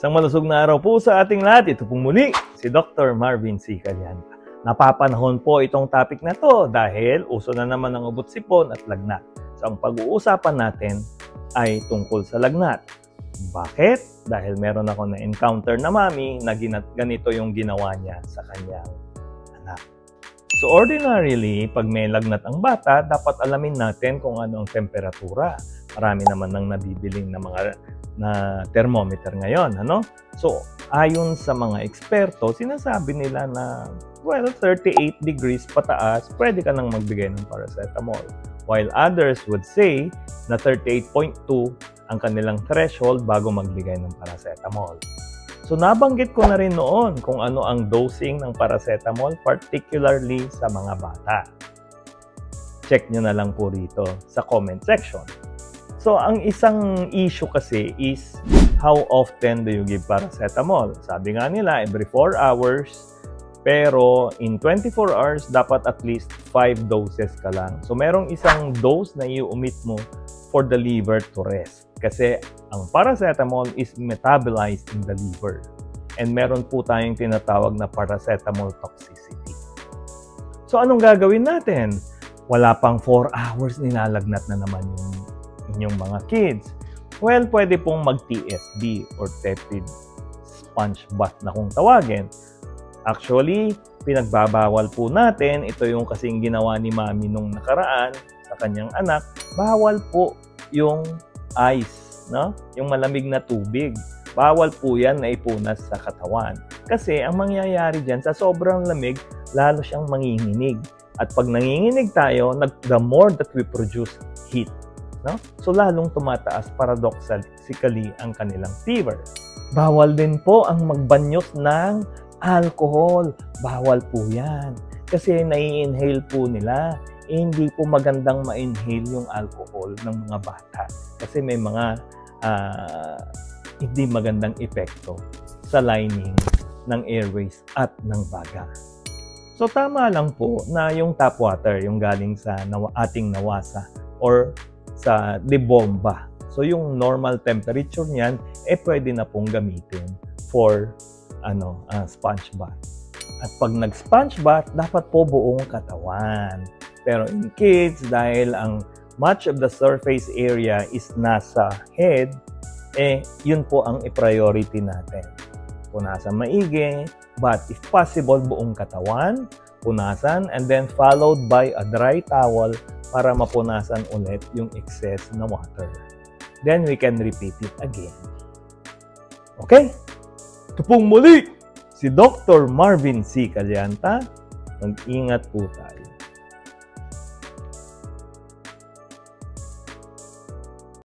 Isang malusog na araw po sa ating lahat. Ito pong muli, si Dr. Marvin C. Calianta. Napapanahon po itong topic na to dahil uso na naman ang ubot sipon at lagnat. So ang pag-uusapan natin ay tungkol sa lagnat. Bakit? Dahil meron ako na-encounter na mami na ganito yung ginawa niya sa kanyang anak. So ordinarily, pag may lagnat ang bata, dapat alamin natin kung ano ang temperatura. Marami naman nang nabibiling na thermometer ngayon, ano? So, ayon sa mga eksperto, sinasabi nila na, 38 degrees pataas, pwede ka nang magbigay ng paracetamol. While others would say na 38.2 ang kanilang threshold bago magbigay ng paracetamol. So, nabanggit ko na rin noon kung ano ang dosing ng paracetamol, particularly sa mga bata. Check nyo na lang po rito sa comment section. So, ang isang issue kasi is how often do you give paracetamol? Sabi nga nila, every 4 hours, pero in 24 hours, dapat at least 5 doses ka lang. So, merong isang dose na i-omit mo for the liver to rest. Kasi ang paracetamol is metabolized in the liver. And meron po tayong tinatawag na paracetamol toxicity. So, anong gagawin natin? Wala pang 4 hours, nilalagnat na naman yung inyong mga kids. Well, pwede pong mag-TSB or tepid sponge bath na kung tawagin. Actually, pinagbabawal po natin. Ito yung kasing ginawa ni mami nung nakaraan sa kanyang anak. Bawal po yung ice, no? Yung malamig na tubig. Bawal po yan na ipunas sa katawan. Kasi ang mangyayari dyan, sa sobrang lamig, lalo siyang manginginig. At pag nanginginig tayo, the more that we produce heat, no? So, lalong tumataas paradoxically ang kanilang fever. Bawal din po ang magbanyos ng alcohol. Bawal po yan. Kasi nai-inhale po nila. Hindi po magandang ma-inhale yung alcohol ng mga bata. Kasi may mga hindi magandang epekto sa lining ng airways at ng baga. So, tama lang po na yung tap water, yung galing sa ating nawasa or sa debomba. So, yung normal temperature niyan, pwede na pong gamitin for sponge bath. At pag nag-sponge bath, dapat po buong katawan. Pero in kids, dahil ang much of the surface area is nasa head, yun po ang i-priority natin. Punasan maigi, but if possible, buong katawan, punasan, and then followed by a dry towel para mapunasan ulit yung excess na water. Then we can repeat it again. Okay? Ito pong muli, si Dr. Marvin C. Calianta. Mag-ingat po tayo.